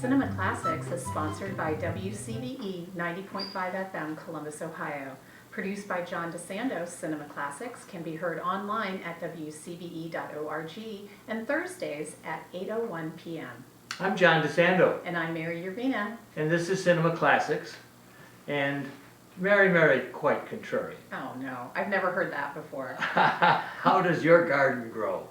Cinema Classics is sponsored by WCBE 90.5 FM, Columbus, Ohio. Produced by John DeSando, Cinema Classics can be heard online at wcbe.org and Thursdays at 8:01 p.m. I'm John DeSando. And I'm Mary Yerina. And this is Cinema Classics. And Mary, quite contrary. Oh no, I've never heard that before. How does your garden grow?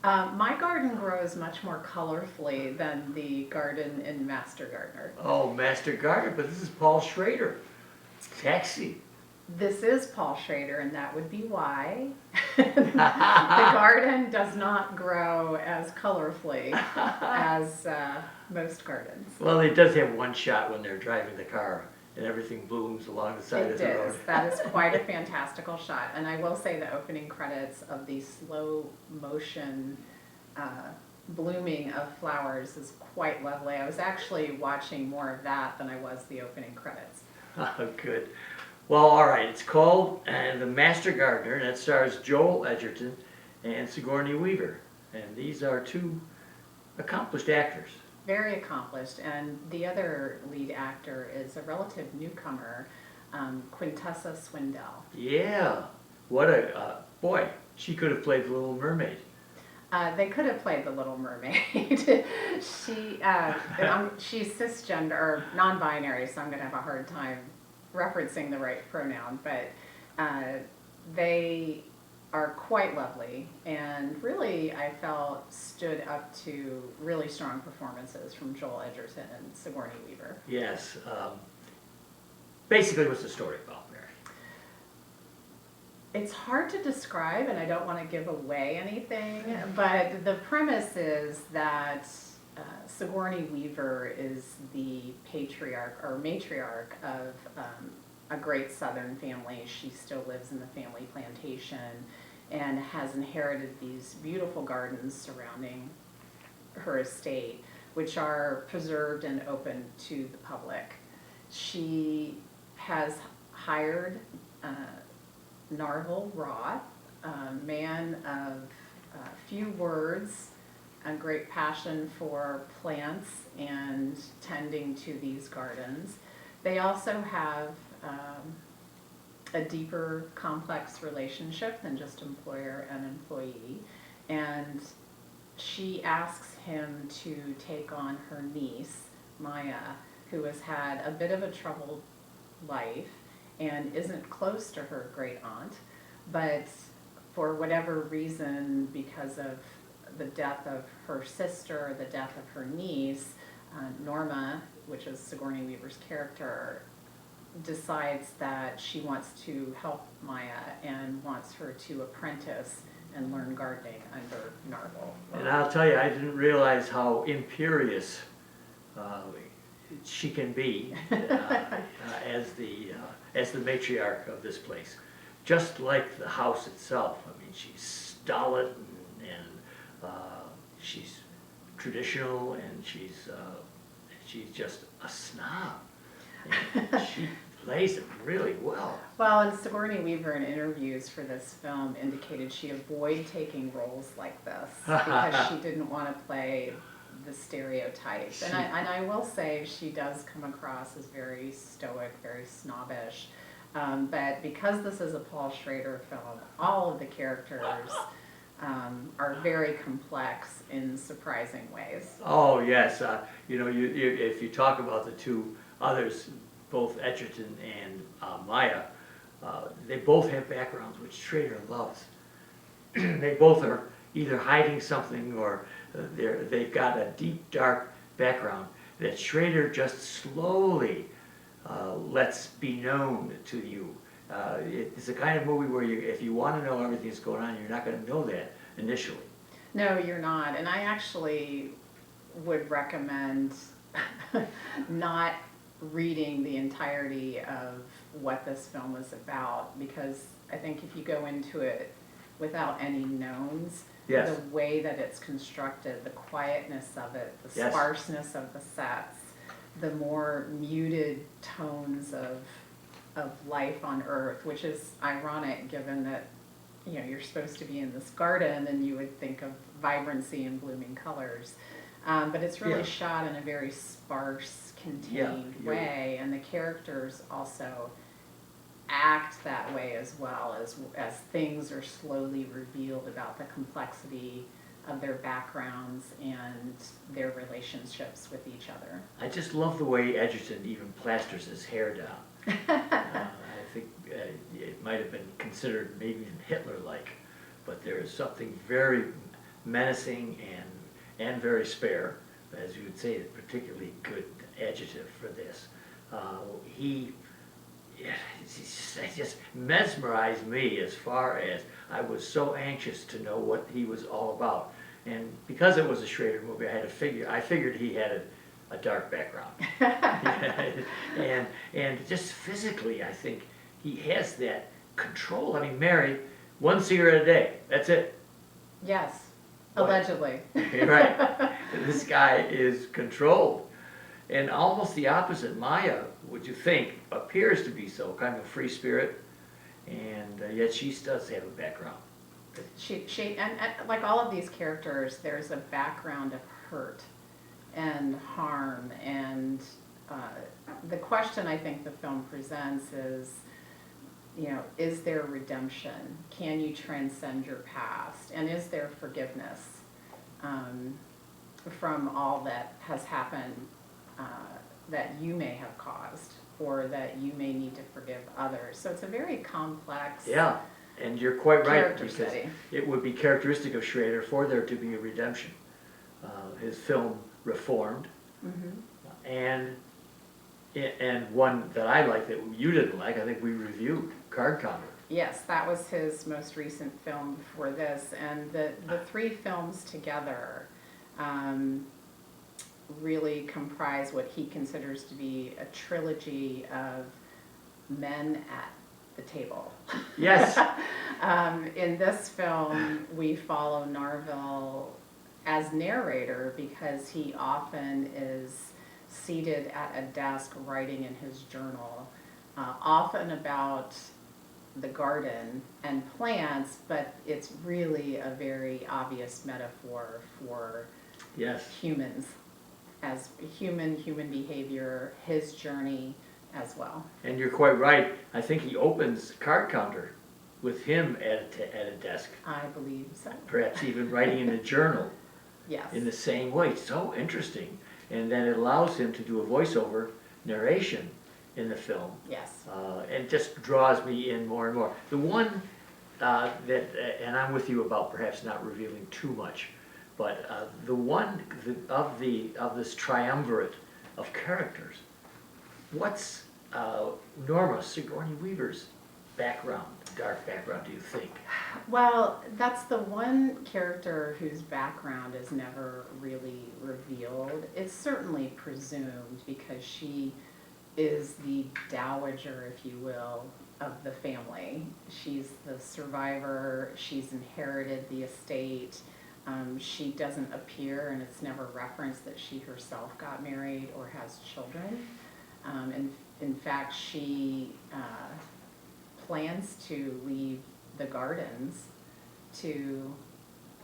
My garden grows much more colorfully than the garden in Master Gardener. Oh, Master Gardener, but this is Paul Schrader. Sexy. This is Paul Schrader, and that would be why. The garden does not grow as colorfully as most gardens. Well, it does have one shot when they're driving the car and everything blooms along the side of the road. That is quite a fantastical shot. And I will say the opening credits of the slow motion blooming of flowers is quite lovely. I was actually watching more of that than I was the opening credits. Oh, good. Well, all right. It's called The Master Gardener, and it stars Joel Edgerton and Sigourney Weaver. And these are two accomplished actors. Very accomplished, and the other lead actor is a relative newcomer, Quintessa Swindell. Yeah, what a boy! She could have played the Little Mermaid. They could have played the Little Mermaid. She's cisgender or non-binary, so I'm going to have a hard time referencing the right pronoun. But they are quite lovely, and really I felt stood up to really strong performances from Joel Edgerton and Sigourney Weaver. Yes. Basically, what's the story about, Mary? It's hard to describe, and I don't want to give away anything, but the premise is that Sigourney Weaver is the patriarch or matriarch of a great Southern family. She still lives in the family plantation and has inherited these beautiful gardens surrounding her estate, which are preserved and open to the public. She has hired Narvel Roth, a man of few words, a great passion for plants and tending to these gardens. They also have a deeper, complex relationship than just employer and employee, and she asks him to take on her niece, Maya, who has had a bit of a troubled life and isn't close to her great aunt, but for whatever reason, because of the death of her sister, the death of her niece, Norma, which is Sigourney Weaver's character, decides that she wants to help Maya and wants her to apprentice and learn gardening under Narvel. And I'll tell you, I didn't realize how imperious she can be as the matriarch of this place. Just like the house itself. I mean, she's stolid and she's traditional, and she's just a snob. And she plays it really well. Well, and Sigourney Weaver in interviews for this film indicated she avoided taking roles like this because she didn't want to play the stereotypes. And I will say she does come across as very stoic, very snobbish. But because this is a Paul Schrader film, all of the characters are very complex in surprising ways. Oh yes, if you talk about the two others, both Edgerton and Maya, they both have backgrounds which Schrader loves. They both are either hiding something or they've got a deep, dark background that Schrader just slowly lets be known to you. It's the kind of movie where if you want to know everything that's going on, you're not going to know that initially. No, you're not. And I actually would recommend not reading the entirety of what this film is about, because I think if you go into it without any knowns, yes, the way that it's constructed, the quietness of it, the yes, sparseness of the sets, the more muted tones of life on Earth, which is ironic given that you're supposed to be in this garden and you would think of vibrancy and blooming colors. But it's really Yeah. shot in a very sparse, contained Yeah, you're- way, and the characters also act that way as well as things are slowly revealed about the complexity of their backgrounds and their relationships with each other. I just love the way Edgerton even plasters his hair down. I think it might have been considered maybe even Hitler-like, but there is something very menacing and very spare, as you would say, a particularly good adjective for this. It just mesmerized me as far as I was so anxious to know what he was all about. And because it was a Schrader movie, I figured he had a dark background. and just physically, I think he has that control. I mean, Mary, 1 cigarette a day, that's it. Yes, What? allegedly. Right. This guy is controlled. And almost the opposite, Maya, would you think, appears to be so, kind of a free spirit, and yet she does have a background. And like all of these characters, there's a background of hurt and harm, and the question I think the film presents is, is there redemption? Can you transcend your past? And is there forgiveness from all that has happened that you may have caused, or that you may need to forgive others? So it's a very complex Yeah, and you're quite right, character because study. it would be characteristic of Schrader for there to be a redemption. His film Reformed, and one that I like that you didn't like, I think we reviewed, Card Counter. Yes, that was his most recent film before this, and the three films together really comprise what he considers to be a trilogy of men at the table. Yes. In this film, we follow Narville as narrator because he often is seated at a desk writing in his journal, often about the garden and plants, but it's really a very obvious metaphor for Yes. humans, as human behavior, his journey as well. And you're quite right. I think he opens Card Counter with him at a desk, I believe so. perhaps even writing in a journal Yes. in the same way. So interesting. And then it allows him to do a voiceover narration in the film. Yes. And just draws me in more and more. The one and I'm with you about perhaps not revealing too much, but the one of this triumvirate of characters, what's Norma Sigourney Weaver's background, dark background, do you think? Well, that's the one character whose background is never really revealed. It's certainly presumed because she is the dowager, if you will, of the family. She's the survivor. She's inherited the estate. She doesn't appear, and it's never referenced that she herself got married or has children. In fact, she plans to leave the gardens to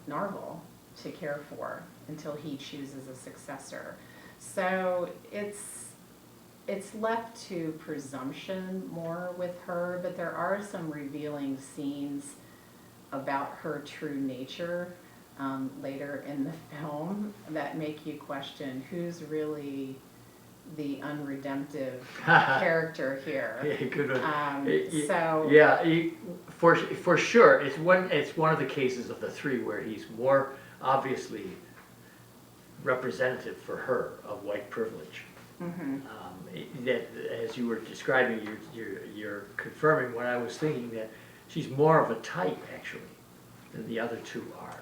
Narville to care for until he chooses a successor. So it's left to presumption more with her, but there are some revealing scenes about her true nature later in the film that make you question who's really the unredemptive character here. Yeah, good one. So Yeah, for sure, it's one of the cases of the three where he's more obviously representative for her of white privilege. That, as you were describing, you're confirming what I was thinking, that she's more of a type actually than the other two are.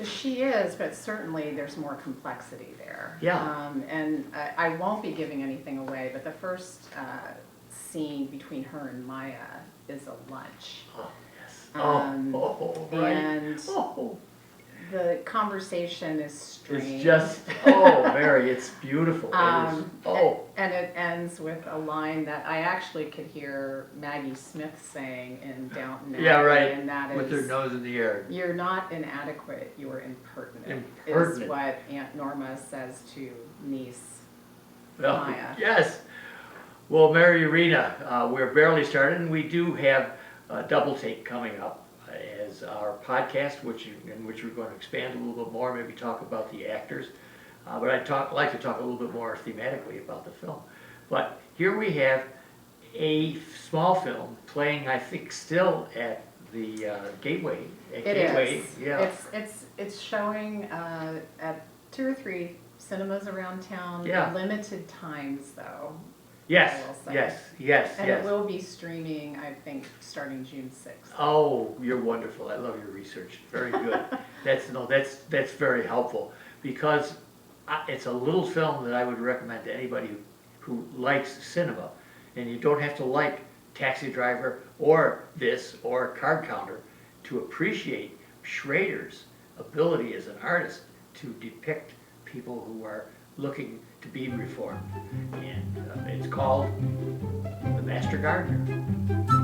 she is, but certainly there's more complexity there. Yeah. And I won't be giving anything away, but the first scene between her and Maya is a lunch. Oh yes. Right. Right. And Oh. the conversation is strange. It's just, oh, Mary, it's beautiful. It is, oh. And it ends with a line that I actually could hear Maggie Smith saying in Downton Abbey. Yeah, right, And that with is, her nose in the air. "You're not inadequate, you are impertinent," is Impertinent. what Aunt Norma says to niece Well, Maya. yes. Well, Mary Yerina, we're barely started, and we do have a double take coming up as our podcast, in which we're going to expand a little bit more, maybe talk about the actors. But like to talk a little bit more thematically about the film. But here we have a small film playing, I think, still at the Gateway. At It Gateway, is. yeah. It's showing at 2 or 3 cinemas around town. Yeah. Limited times though. Yes, I will say. yes. And it will be streaming, I think, starting June 6th. Oh, you're wonderful. I love your research. Very good. That's very helpful, because it's a little film that I would recommend to anybody who likes cinema. And you don't have to like Taxi Driver or this or Card Counter to appreciate Schrader's ability as an artist to depict people who are looking to be reformed. And it's called The Master Gardener.